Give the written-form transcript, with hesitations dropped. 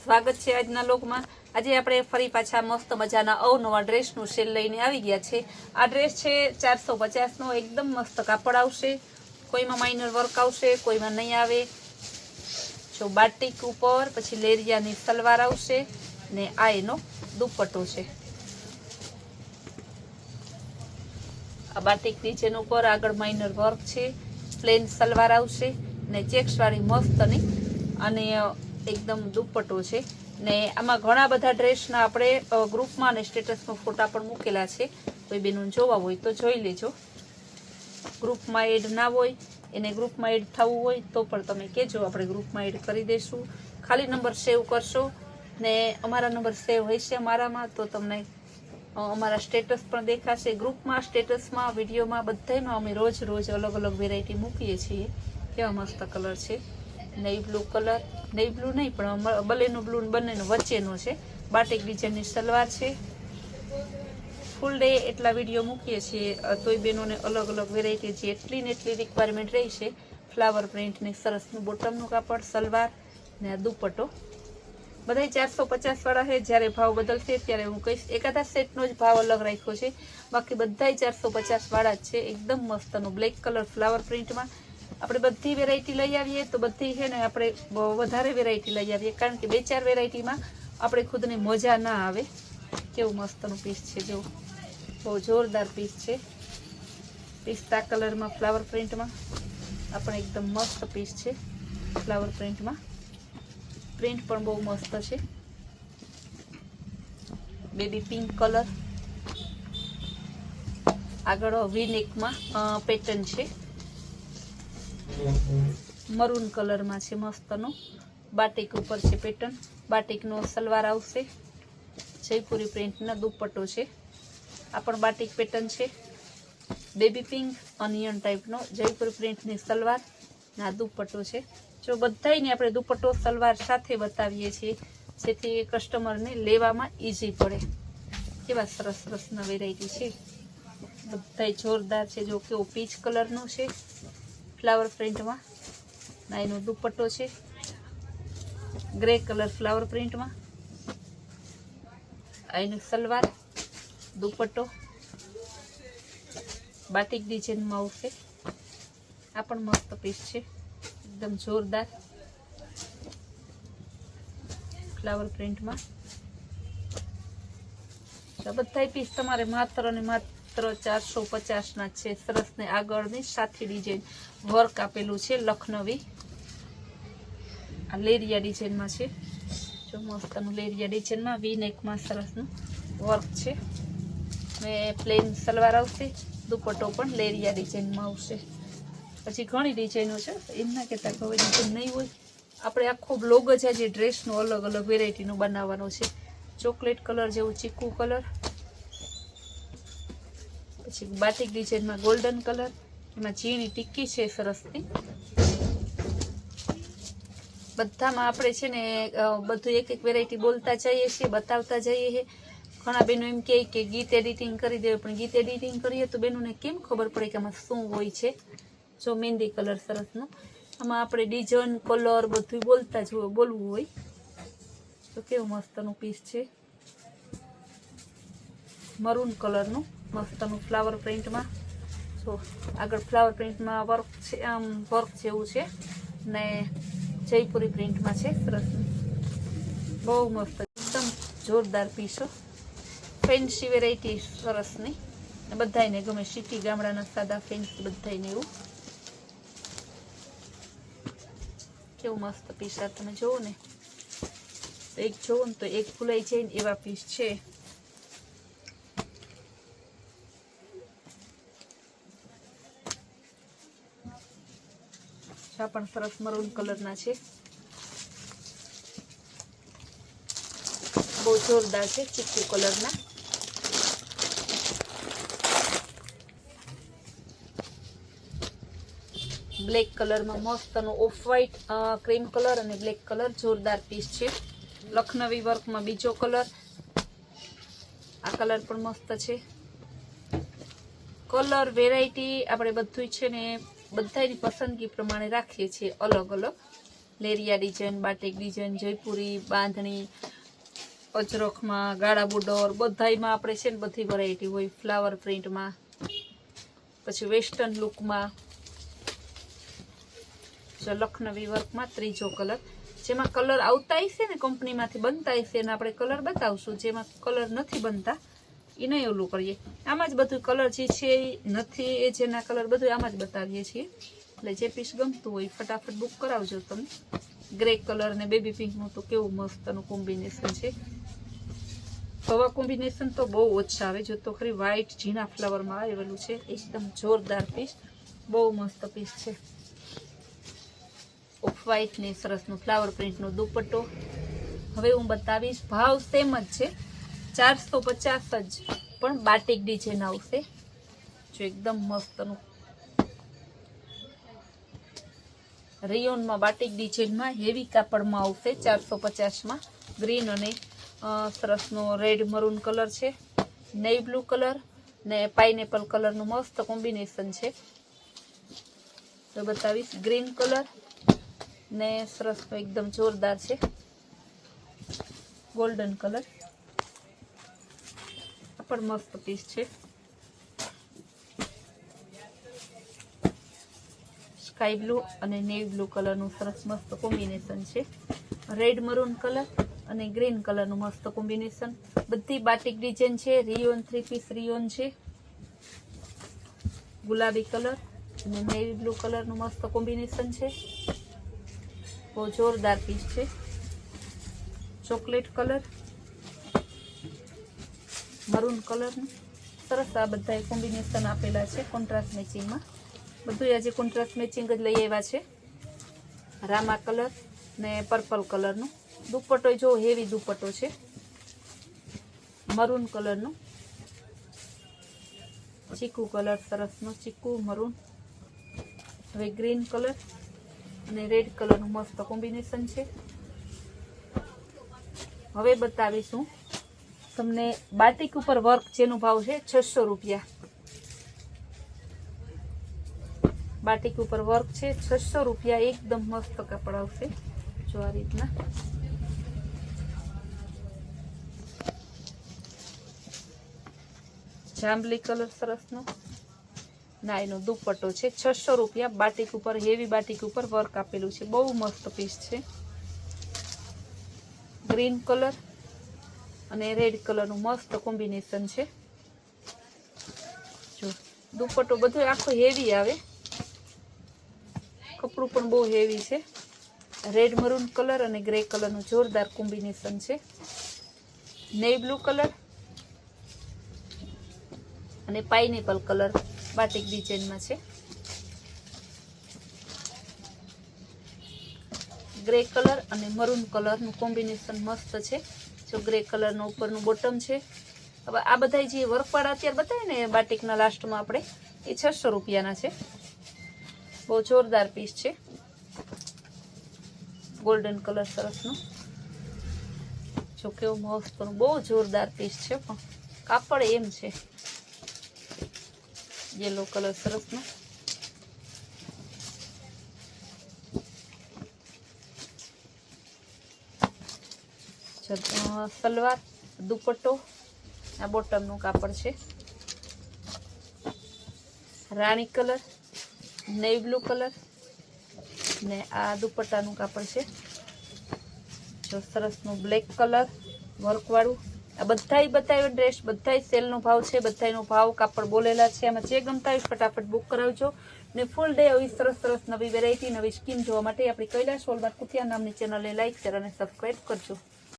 સ્વાગત છે આજના લોકમાં। આજે આપણે ફરી પાછા મસ્ત મજાના અવનવા ડ્રેસનું સેલ લઈને આવી ગયા છે। આ ડ્રેસ છે 450 નો, એકદમ મસ્ત કાપડ આવશે, કોઈમાં માઇનર વર્ક આવશે, કોઈમાં નહીં આવે। જો બાટિક ઉપર પછી લેરિયાની સલવાર આવશે ને આ એનો દુપટ્ટો છે। આ બાટિક ડિઝાઇન ઉપર આગળ માઇનર વર્ક છે, પ્લેન સલવાર આવશે ને ચેક્સ વાળી મસ્તની અને एकदम दुपट्टो है ने आमा घणा बधा ड्रेसना आपणे ग्रुपमां ने स्टेटसमां फोटा पण मूकेला छे। कोई बेनुं जोवा होय तो जोई लेजो। ग्रुपमां एड ना होय एने ग्रुपमां एड थवुं होय तो पण तमे कहेजो, आपणे ग्रुपमां एड करी देशुं। खाली नंबर सेव करशो ने अमारा नंबर सेव हशे अमारामां तो तमने अमारा स्टेटस पण देखाशे। ग्रुपमां स्टेटसमां विडियोमां बधायमां अमे रोज रोज अलग अलग वेरायटी मूकीए छीए। केवा मस्त कलर छे, navy blue colour, navy blue नहीं पण बलेनो ब्लू बंनेनो वच्चेनो छे। बाटिक डिजाइननी सलवार छे। फूल डे एटला विडियो मूकीए छीए तोय बेनोने अलग अलग वेरायटी जेटली ने एटली रिक्वायरमेंट रही छे। फ्लावर प्रिंटनी सरसनुं बोटमनुं कापड़, सलवार ने आ दुपट्टो बधाय 450 वाळा है। ज्यारे भाव बदलशे त्यारे हूँ कहीश। एकादा सेटनो ज भाव अलग राख्यो छे, बाकी बधाय 450 वाळा ज छे। एकदम मस्तनो ब्लेक कलर फ्लावर प्रिंटमां આપણે બધી વેરાયટી લઈ આવીએ તો બધી છે ને આપણે વધારે વેરાયટી લઈ આવીએ, કારણ કે બે ચાર વેરાયટીમાં આપણે ખુદને મજા ના આવે। કેવું મસ્તનું પીસ છે, જો બહુ જોરદાર પીસ છે। પિસ્તા કલરમાં ફ્લાવર પ્રિન્ટમાં આપણે એકદમ મસ્ત પીસ છે। ફ્લાવર પ્રિન્ટમાં પ્રિન્ટ પણ બહુ મસ્ત છે। બેબી પિંક કલર, આગળ વી નેકમાં પેટર્ન છે। मरून कलर में छे मस्तनो बाटिक ऊपर छे पेटर्न। बाटिक नो सलवार आवशे, जयपुरी प्रिंट ना दुपट्टो छे। आ पण बाटिक पेटर्न छे। बेबी पिंक अनियन टाइप नो जयपुरी प्रिंट नी सलवार ना दुपट्टो छे। जो बधायने आपणे दुपट्टो सलवार साथे बतावीए छीए जेथी कस्टमर ने लेवामां इजी पड़े। केवा सरस सरसना वेरायटी छे, बधाय जोरदार छे। जो केवो पीच कलर नो छे फ्लावर प्रिंट में ना एनो दुपट्टो है। ग्रे कलर फ्लावर प्रिंट में एनो सलवार दुपट्टो बाटिक डिजाइन में आवशे। आ पण मस्त पीस है, एकदम जोरदार फ्लावर प्रिंट में। बधाय पीस तमारे मात्र ने मात्र 450 ना छे। सरस ने आगळनी साथी डिजाइन वर्क आपेलू छे लखनवी। आ लेरिया डिजाइन में छे, जो मस्तनु लेरिया डिजाइन में वी नेक में सरसनु वर्क छे ने प्लेन सलवार आवशे। दुपट्टो पण लेरिया डिजाइन में आवशे। पछी घणी डिजाइनो छे, एम ना कहेता के हवे डिजाइन नहीं होय। आपणे आखो ब्लॉग ज आज ड्रेसनो अलग अलग वेरायटीनो बनावવાનો छे। चॉकलेट कलर जेवुं चीकू कलर, પછી બાટિક ડિઝાઇનમાં ગોલ્ડન કલર, એમાં ઝીણી ટીકી છે સરસની। બધામાં આપણે છે ને બધું એક એક વેરાયટી બોલતા જઈએ છીએ, બતાવતા જઈએ છીએ। ઘણા બહેનો એમ કહે કે ગીત એડિટિંગ કરી દેવું, પણ ગીત એડિટિંગ કરીએ તો બહેનોને કેમ ખબર પડે કે આમાં શું હોય છે। જો મહેંદી કલર સરસનું, આમાં આપણે ડિઝાઇન કલર બધું બોલતા જ બોલવું હોય। તો કેવું મસ્તનું પીસ છે, મરૂન કલરનું मस्तनु फ्लावर प्रिंट में। जो आगळ फ्लावर प्रिंट में वर्क छे, आम वर्क जेवुं छे ने जयपुरी प्रिंट में छे सरस। बहु मस्त एकदम जोरदार पीसो, फैंसी वेरायटी सरसनी। बधायने गमे, सिटी गामडाना सादा फैंसी बधायने एवुं। केवुं मस्त पीस आ तमे जोवो ने, एक जोवो ने तो एक भूलाई जाय ने एवा पीस छे। पण सरस मरून कलर ना छे, बहुत जोरदार छे। चीकू कलर ना ब्लेक कलर में मस्त ऑफ व्हाइट क्रीम कलर और ब्लेक कलर जोरदार पीस छे। लखनवी वर्क में बीजो कलर, आ कलर पण मस्त छे। कलर वेरायटी आपणे बधुं छे ने बधायनी पसंदगी प्रमाणे राखीए छीए अलग अलग। લેરિયા ડિઝાઇન, બાટિક ડિઝાઇન, જયપુરી, બાંધણી, અજરખમાં, ગાળા બોર્ડર, બધાયમાં આપણે છે ને બધી વેરાયટી હોય. ફ્લાવર પ્રિન્ટમાં, પછી વેસ્ટર્ન લુકમાં, જો લખનવી વર્કમાં ત્રીજો કલર, જેમાં કલર આવતા હશે ને કંપનીમાંથી બનતા હશે અને આપણે કલર બતાવશું. જેમાં કલર નથી બનતા એ નહીં ઓલું કરીએ. આમાં જ બધું કલર જે છે એ નથી, એ જેના કલર બધું આમાં જ બતાવીએ છીએ. એટલે જે પીસ ગમતું હોય ફટાફટ બુક કરાવજો તમે. ગ્રે કલર ને બેબી પિંકનું તો કેવું મસ્તનું કોમ્બિનેશન છે. કવા કોમ્બિનેશન તો બહુ ઓછા આવે. જો તો ખરી વ્હાઈટ ઝીણા ફ્લાવરમાં આવેલું છે. એકદમ જોરદાર પીસ, બહુ મસ્ત પીસ છે. ઓફ વ્હાઈટ ને સરસનું ફ્લાવર પ્રિન્ટનો દુપટ્ટો. હવે હું બતાવીશ, ભાવ સેમ જ છે 450 જ, પણ બાટિક ડિઝાઇન આવશે. જો એકદમ મસ્તનું રિયોનમાં બાટિક ડિઝાઇનમાં હેવી કાપડમાં આવશે 450માં. ગ્રીન અને સરસનો રેડ મરૂન કલર છે, નેવી બ્લુ કલર ને પાઇનેપલ કલરનું મસ્ત કોમ્બિનેશન છે. તો બતાવીશ ગ્રીન કલર ને સરસનો એકદમ જોરદાર છે ગોલ્ડન કલર. આ પણ મસ્ત પીસ છે. સ્કાય બ્લુ અને નેવી બ્લુ કલરનું સરસ મસ્ત કોમ્બિનેશન છે. રેડ મરૂન કલર અને ગ્રીન કલરનું મસ્ત કોમ્બિનેશન. બધી બાટિક ડિઝાઇન છે. રિયોન 3 પીસ રિયોન છે. ગુલાબી કલર અને નેવી બ્લુ કલરનું મસ્ત કોમ્બિનેશન છે. બહુ જોરદાર પીસ છે. ચોકલેટ કલર, મરૂન કલરનું સરસ આ બધા કોમ્બિનેશન આપેલા છે કોન્ટ્રાસ્ટ મેચિંગમાં. બધું આજે કોન્ટ્રાસ્ટ મેચિંગ જ લઈ આવ્યા છે. રામા કલર ને પર્પલ કલરનું દુપટ્ટો, જો હેવી દુપટ્ટો છે. મરૂન કલરનું, ચીકુ કલર સરસનો, ચીકુ મરૂન. હવે ગ્રીન કલર અને રેડ કલરનું મસ્ત કોમ્બિનેશન છે. હવે બતાવીશું તમને બાટિક ઉપર વર્ક, જેનો ભાવ છે 600 રૂપિયા. બાટિક ઉપર વર્ક છે 600 રૂપિયા. એકદમ મસ્ત કાપડ આવશે. જો આ રીતના જાંબલી કલર સરસનો ના, એનો દુપટ્ટો છે 600 રૂપિયા. બાટિક ઉપર, હેવી બાટિક ઉપર વર્ક આપેલું છે. બહુ મસ્ત પીસ છે. ગ્રીન કલર અને રેડ કલરનું મસ્ત કોમ્બિનેશન છે. જો દુપટ્ટો બધો આખો હેવી આવે, કપડું પણ બહુ હેવી છે. રેડ મરૂન કલર અને ગ્રે કલરનું જોરદાર કોમ્બિનેશન છે. નેવી બ્લુ કલર અને પાઇનેપલ કલર બાટિક ડિઝાઇનમાં છે. ગ્રે કલર અને મરૂન કલરનું કોમ્બિનેશન મસ્ત છે. જો ગ્રે કલરનું ઉપરનું બોટમ છે. હવે આ બધા જે વર્કવાળા અત્યારે બતાવે ને બાટિકના લાસ્ટમાં આપણે, એ 600 રૂપિયાના છે. બહુ જોરદાર પીસ છે. ગોલ્ડન કલર સરસનો, જો કેવું મસ્તનું બહુ જોરદાર પીસ છે. પણ કાપડ એમ છે. યેલો કલર સરસનો, સલવાર, દુપટ્ટો, આ બોટમનું કાપડ છે. રાણી કલર, નેવી બ્લુ કલર ને આ દુપટ્ટાનું કાપડ છે. જો સરસનું બ્લેક કલર વર્કવાળું. આ બધાય બતાવ્યો ડ્રેસ, બધાય સેલનો ભાવ છે. બધાયનો ભાવ કાપડ બોલેલા છે. આમાં જે ગમતા હોય ફટાફટ બુક કરાવજો. ને ફૂલ ડે આવી સરસ સરસ નવી વેરાયટી, નવી સ્કીમ જોવા માટે આપણી કૈલાશ હોલમાર્ક કુતિયા નામની ચેનલને લાઈક, શેર અને સબસ્ક્રાઈબ કરજો.